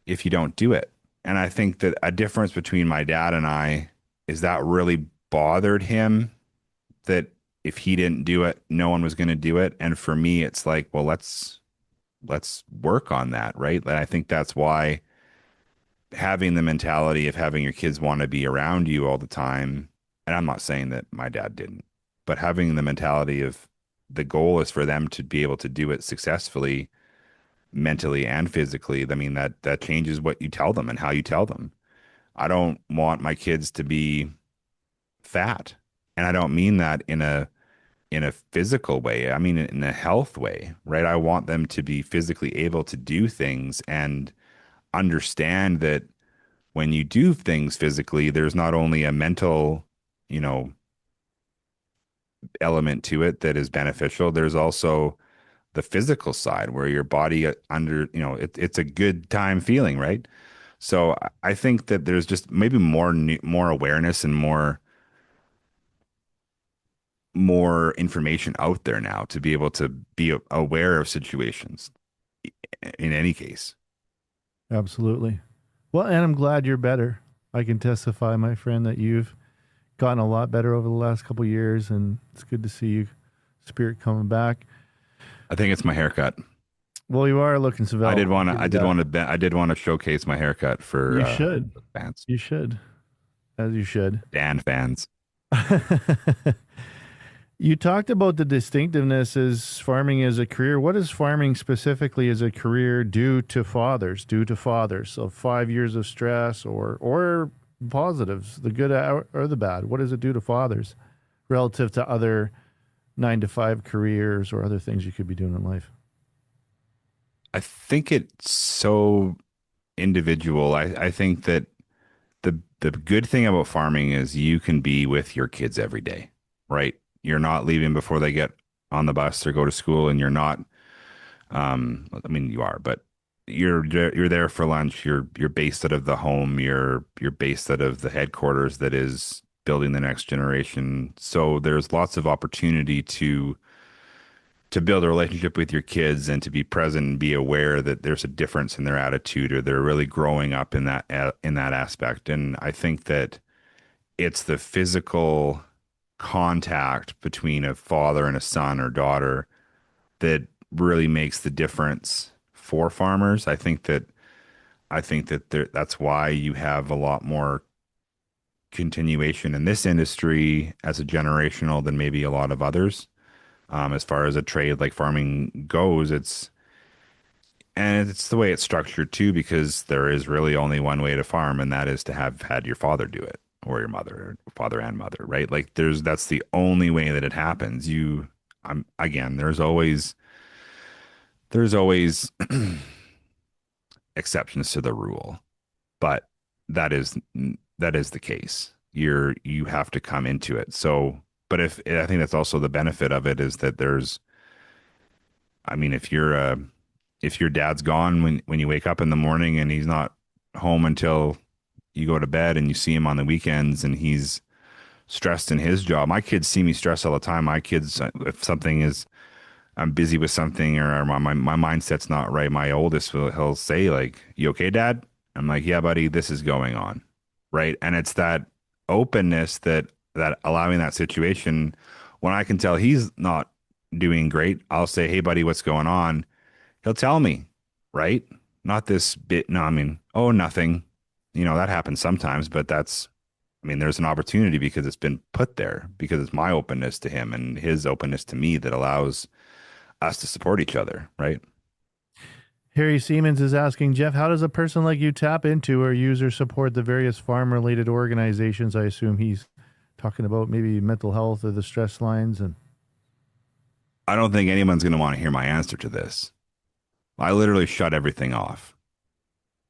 if you don't do it. And I think that a difference between my dad and I is that really bothered him that if he didn't do it, no one was going to do it. And for me, it's like, well, let's work on that, right? And I think that's why having the mentality of having your kids want to be around you all the time, and I'm not saying that my dad didn't, but having the mentality of the goal is for them to be able to do it successfully, mentally and physically. I mean, that changes what you tell them and how you tell them. I don't want my kids to be fat. And I don't mean that in a physical way. I mean in a health way, right? I want them to be physically able to do things and understand that when you do things physically, there's not only a mental, you know, element to it that is beneficial. There's also the physical side where your body it's a good time feeling, right? So I think that there's just maybe more awareness and more information out there now to be able to be aware of situations in any case. Absolutely. Well, and I'm glad you're better. I can testify, my friend, that you've gotten a lot better over the last couple of years, and it's good to see you, spirit coming back. I think it's my haircut. Well, you are looking Seville. I did want to showcase my haircut for You should. fans. You should, as you should. Dan fans. You talked about the distinctiveness as farming as a career. What does farming specifically as a career do to fathers? So 5 years of stress or positives, the good or the bad. What does it do to fathers relative to other 9 to 5 careers or other things you could be doing in life? I think it's so individual. I think that the good thing about farming is you can be with your kids every day, right? You're not leaving before they get on the bus or go to school, and you're not. I mean, you are, but you're there for lunch. You're based out of the home. You're based out of the headquarters that is building the next generation. So there's lots of opportunity to build a relationship with your kids and to be present and be aware that there's a difference in their attitude or they're really growing up in that aspect. And I think that it's the physical contact between a father and a son or daughter that really makes the difference for farmers. I think that that's why you have a lot more continuation in this industry as a generational than maybe a lot of others. As far as a trade like farming goes, it's the way it's structured too, because there is really only one way to farm, and that is to have had your father do it, or your mother, or father and mother, right? Like that's the only way that it happens. Again, there's always exceptions to the rule, but that is that is the case. You have to come into it. So, but if I think that's also the benefit of it is that I mean, if your dad's gone when you wake up in the morning and he's not home until you go to bed, and you see him on the weekends and he's stressed in his job. My kids see me stressed all the time. My kids, if something is, I'm busy with something, or my mindset's not right, my oldest he'll say like, "You okay, Dad?" I'm like, "Yeah, buddy, this is going on." Right. And it's that openness that allowing that situation, when I can tell he's not doing great, I'll say, "Hey, buddy, what's going on?" He'll tell me, right? Not this bit. No, I mean, oh, nothing. That happens sometimes, but I mean, there's an opportunity because it's been put there, because it's my openness to him and his openness to me that allows us to support each other, right? Harry Siemens is asking, Jeff, how does a person like you tap into or use or support the various farm related organizations? I assume he's talking about maybe mental health or the stress lines. And I don't think anyone's going to want to hear my answer to this. I literally shut everything off.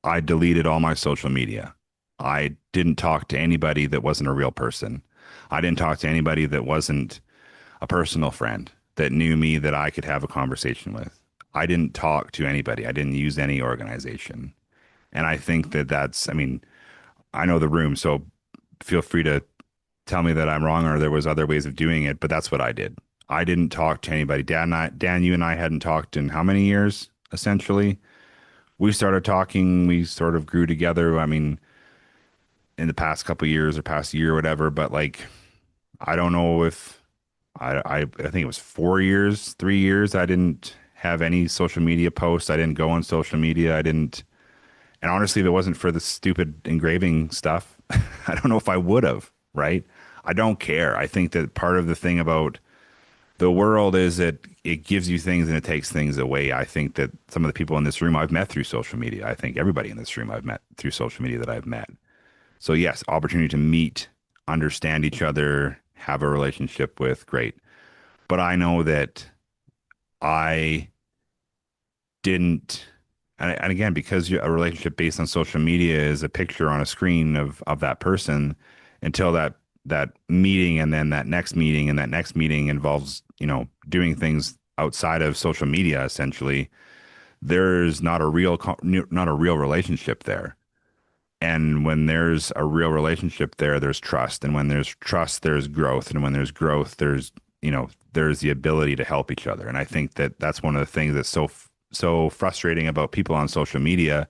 I deleted all my social media. I didn't talk to anybody that wasn't a real person. I didn't talk to anybody that wasn't a personal friend that knew me that I could have a conversation with. I didn't talk to anybody. I didn't use any organization. And I think I mean, I know the room, so feel free to tell me that I'm wrong or there was other ways of doing it, but that's what I did. I didn't talk to anybody. Dan, you and I hadn't talked in how many years, essentially? We started talking, we sort of grew together. I mean, in the past couple of years or past year or whatever, but like, I don't know if I think it was 4 years, 3 years. I didn't have any social media posts. I didn't go on social media. I didn't, and honestly, if it wasn't for the stupid engraving stuff, I don't know if I would have, right? I don't care. I think that part of the thing about the world is that it gives you things and it takes things away. I think that some of the people in this room I've met through social media. I think everybody in this room I've met through social media that I've met. So yes, opportunity to meet, understand each other, have a relationship with, great. But I know that I didn't, and again, because a relationship based on social media is a picture on a screen of that person, until that meeting, and then that next meeting, and that next meeting involves, doing things outside of social media, essentially, there's not a real relationship there. And when there's a real relationship there, there's trust. And when there's trust, there's growth. And when there's growth, there's the ability to help each other. And I think that that's one of the things that's so frustrating about people on social media.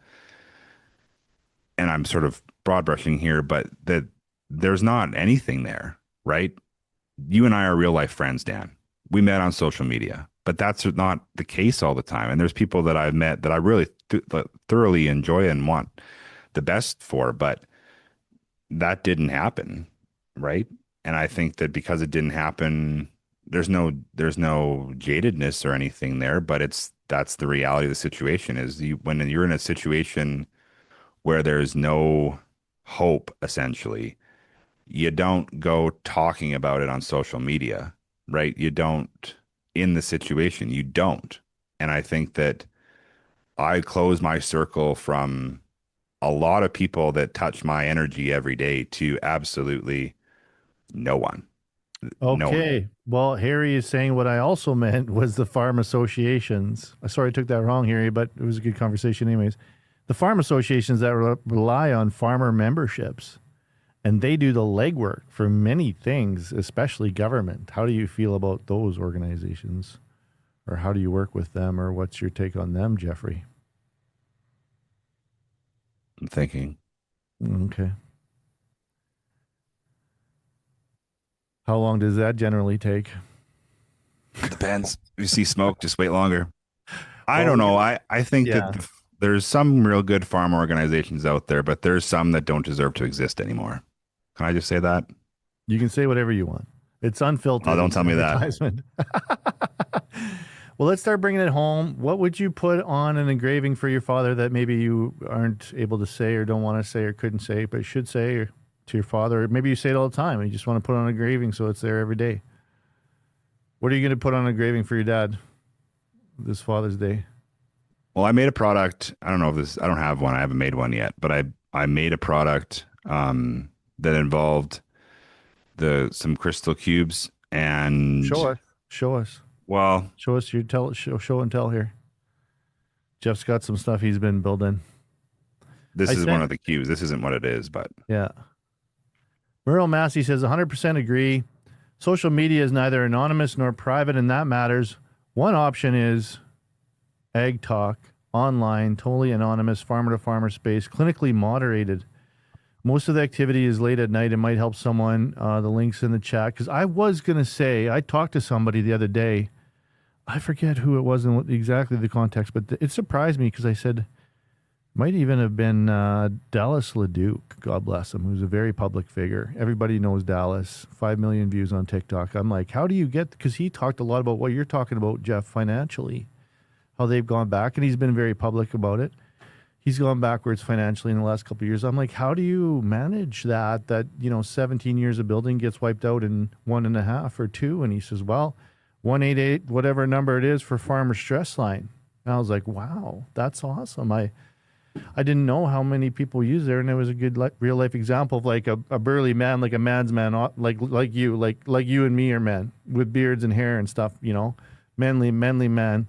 And I'm sort of broad brushing here, but that there's not anything there, right? You and I are real life friends, Dan. We met on social media, but that's not the case all the time. And there's people that I've met that I really thoroughly enjoy and want the best for, but that didn't happen, right? And I think that because it didn't happen, there's no jadedness or anything there, but that's the reality of the situation. Is when you're in a situation where there's no hope, essentially, you don't go talking about it on social media, right? You don't, in the situation, you don't. And I think that I close my circle from a lot of people that touch my energy every day to absolutely no one. No one. okay. Well, Harry is saying what I also meant was the farm associations. I sorry I took that wrong, Harry, but it was a good conversation, anyways. The farm associations that rely on farmer memberships, and they do the legwork for many things, especially government. How do you feel about those organizations? Or how do you work with them? Or what's your take on them, Jeffrey? I'm thinking. Okay. How long does that generally take? Depends. If you see smoke, just wait longer. I Well, don't know. I think that yeah, there's some real good farm organizations out there, but there's some that don't deserve to exist anymore. Can I just say that? you can say whatever you want. It's Oh, unfiltered don't tell me that. advertisement. Well, let's start bringing it home. What would you put on an engraving for your father that maybe you aren't able to say or don't want to say or couldn't say, but should say or to your father? Or maybe you say it all the time and you just want to put on an engraving so it's there every day. What are you going to put on an engraving for your dad this Father's Day? Well, I made a product. I don't know if this, I don't have one. I haven't made one yet, but I made a product that involved some crystal cubes Show and us. Show us. well, Show us your show and tell here. Jeff's got some stuff he's been building. this I is one sent of the cubes. This isn't what it is, but Yeah. Merle Massey says 100% agree. Social media is neither anonymous nor private, and that matters. One option is Ag Talk, online, totally anonymous, farmer to farmer space, clinically moderated. Most of the activity is late at night. It might help someone. The link's in the chat. Because I was going to say, I talked to somebody the other day. I forget who it was and what exactly the context, but it surprised me because I said, might even have been Dallas LeDuc, God bless him, who's a very public figure. Everybody knows Dallas, 5 million views on TikTok. I'm like, how do you get, because he talked a lot about what you're talking about, Jeff, financially, how they've gone back, and he's been very public about it. He's gone backwards financially in the last couple of years. I'm like, how do you manage that, 17 years of building gets wiped out in 1.5 or 2? And he says, well, 188, whatever number it is for Farmer Stress Line. And I was like, wow, that's awesome. I didn't know how many people use there, and it was a good real life example of like a burly man, like a man's man, like you and me are men with beards and hair and stuff, manly man,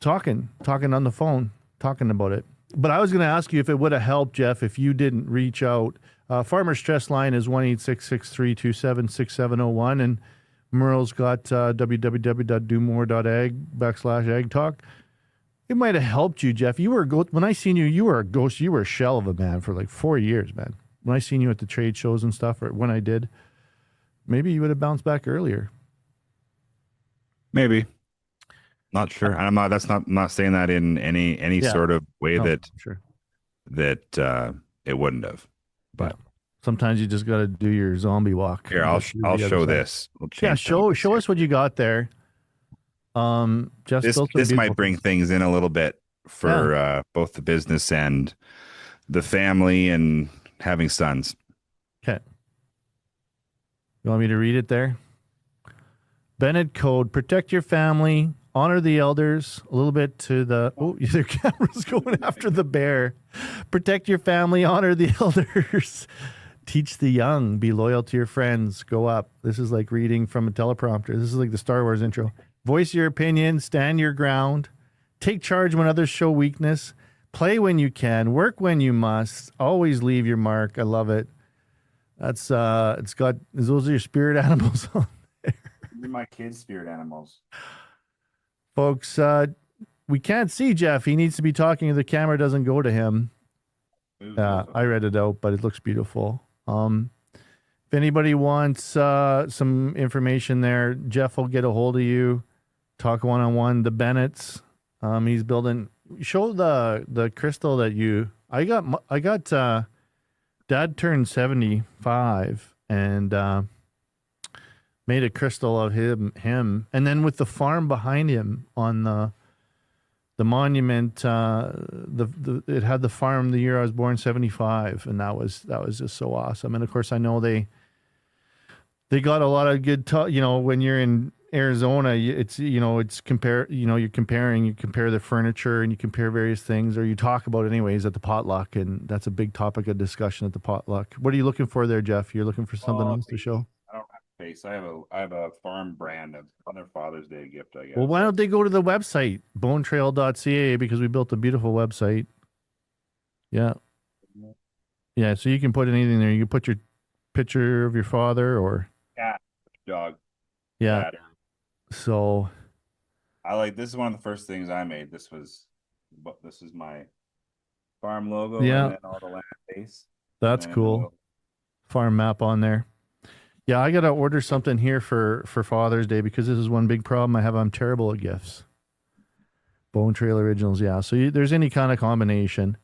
talking on the phone, talking about it. But I was going to ask you if it would have helped, Jeff, if you didn't reach out. Farmer Stress Line is 1-866-327-6701, and Merle's got www.domore.ag/ag talk. It might have helped you, Jeff. When I seen you, you were a ghost. You were a shell of a man for like 4 years, man. When I seen you at the trade shows and stuff, or when I did, maybe you would have bounced back earlier. maybe. Not sure. And I'm not saying that in any Yeah. sort of way No, that sure. it wouldn't have. But Yeah. Sometimes you just got to do your zombie walk. here, I'll show this. We'll Yeah, change things show here. us what you got there. Jeff, This might bring things in a little bit for both the business and the family and having sons. Okay. You want me to read it there? Bennett Code, protect your family, honor the elders, a little bit to the, their camera's going after the bear. Protect your family, honor the elders, teach the young, be loyal to your friends, go up. This is like reading from a teleprompter. This is like the Star Wars intro. Voice your opinion, stand your ground, take charge when others show weakness, play when you can, work when you must, always leave your mark. I love it. That's those are your spirit animals on there. My kids' spirit animals. Folks, we can't see Jeff. He needs to be talking. The camera doesn't go to him. I read it out, but it looks beautiful. If anybody wants some information there, Jeff will get a hold of you. Talk one-on-one. The Bennetts, he's building. Show the crystal that I got. Dad turned 75 and made a crystal of him, and then with the farm behind him on the monument, it had the farm the year I was born, 75, and that was just so awesome. And of course, I know they got a lot of good when you're in Arizona, you compare the furniture and you compare various things, or you talk about it anyways at the potluck, and that's a big topic of discussion at the potluck. What are you looking for there, Jeff? You're looking for something else to show? I don't have face. I have a farm brand of another Father's Day gift, I guess. Well, why don't they go to the website, bonetrail.ca, because we built a beautiful website. Yeah. Yeah, so you can put anything there. You can put your picture of your father or cat, dog. Yeah. Cat. So this is one of the first things I made. This is my farm logo, Yeah. and then all the land base. That's cool. Farm map on there. Yeah, I got to order something here for Father's Day, because this is one big problem I have. I'm terrible at gifts. Bone Trail Originals, yeah. So there's any kind of combination.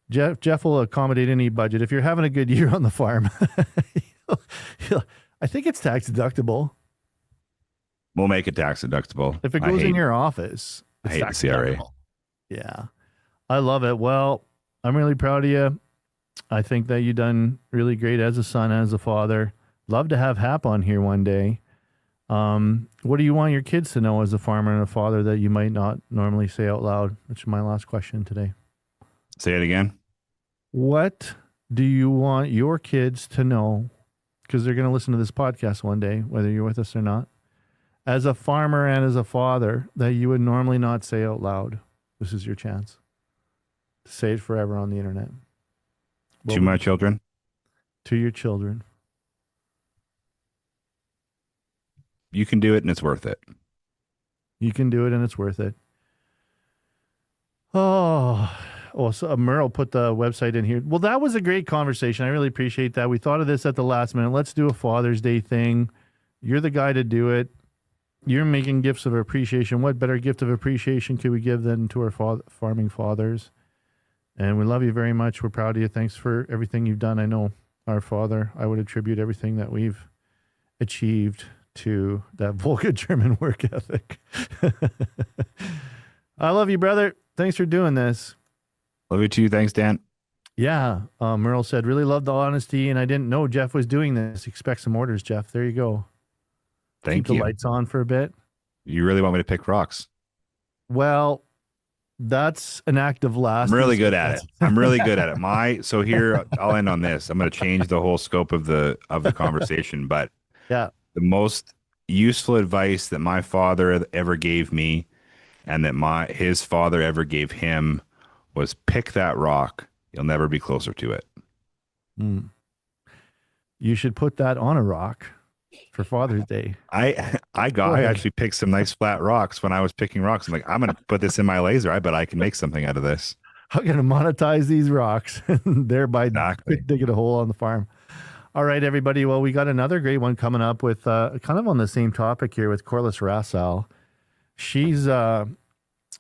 Jeff will accommodate any budget. If you're having a good year on the farm, I think it's tax deductible. We'll make it tax deductible. If it goes in your office, I it's hate the tax CRA. deductible. Yeah, I love it. Well, I'm really proud of you. I think that you've done really great as a son, as a father. Love to have Hap on here one day. What do you want your kids to know as a farmer and a father that you might not normally say out loud? Which is my last question today. Say it again. What do you want your kids to know? Because they're going to listen to this podcast one day, whether you're with us or not. As a farmer and as a father, that you would normally not say out loud. This is your chance to say it forever on the internet. To my children? To your children. You can do it and it's worth it. You can do it and it's worth it. So Merle put the website in here. Well, that was a great conversation. I really appreciate that. We thought of this at the last minute. Let's do a Father's Day thing. You're the guy to do it. You're making gifts of appreciation. What better gift of appreciation could we give than to our farming fathers? And we love you very much. We're proud of you. Thanks for everything you've done. I know our father, I would attribute everything that we've achieved to that Volga German work ethic. I love you, brother. Thanks for doing this. Love you too. Thanks, Dan. Yeah. Merle said, really love the honesty, and I didn't know Jeff was doing this. Expect some orders, Jeff. There you go. Thank Keep you. the lights on for a bit. You really want me to pick rocks? Well, that's an act of last. I'm really good at it. I'm really good at it. So here, I'll end on this. I'm going to change the whole scope of the conversation, but yeah, the most useful advice that my father ever gave me and that his father ever gave him was pick that rock. You'll never be closer to it. You should put that on a rock for Father's Day. I actually picked some nice flat rocks when I was picking rocks. I'm like, I'm going to put this in my laser. I bet I can make something out of this. I'm going to monetize these rocks and thereby digging a hole on the farm. All right, everybody. Well, we got another great one coming up with kind of on the same topic here with Corliss Rassal. She's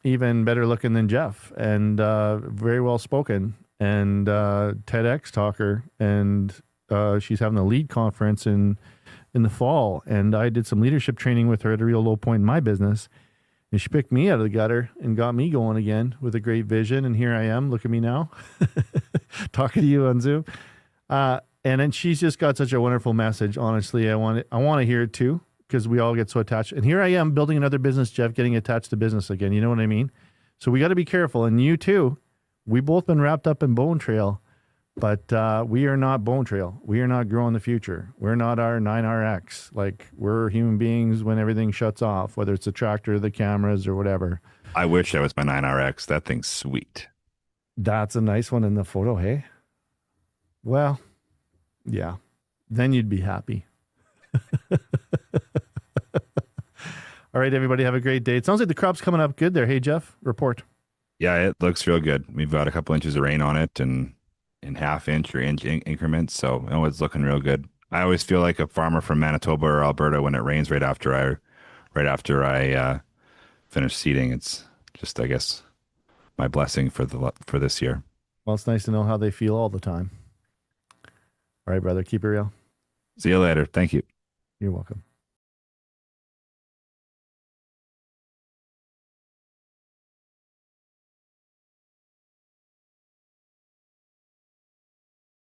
even better looking than Jeff and very well spoken and TEDx talker. And she's having a lead conference in the fall. And I did some leadership training with her at a real low point in my business. And she picked me out of the gutter and got me going again with a great vision. And here I am. Look at me now talking to you on Zoom. And then she's just got such a wonderful message. Honestly, I want to hear it too, because we all get so attached. And here I am building another business, Jeff, getting attached to business again. You know what I mean? So we got to be careful. And you too. We both been wrapped up in Bone Trail, but we are not Bone Trail. We are not growing the future. We're not our 9RX. Like, we're human beings when everything shuts off, whether it's the tractor, the cameras, or whatever. I wish that was my 9RX. That thing's sweet. That's a nice one in the photo, hey? Well, yeah. Then you'd be happy. All right, everybody, have a great day. It sounds like the crop's coming up good there. Hey, Jeff, report. Yeah, it looks real good. We've got a couple inches of rain on it and in half-inch or inch increments, so it's looking real good. I always feel like a farmer from Manitoba or Alberta when it rains right after I finish seeding. It's just, I guess, my blessing for this year. Well, it's nice to know how they feel all the time. All right, brother, keep it real. See you later. Thank you. You're welcome.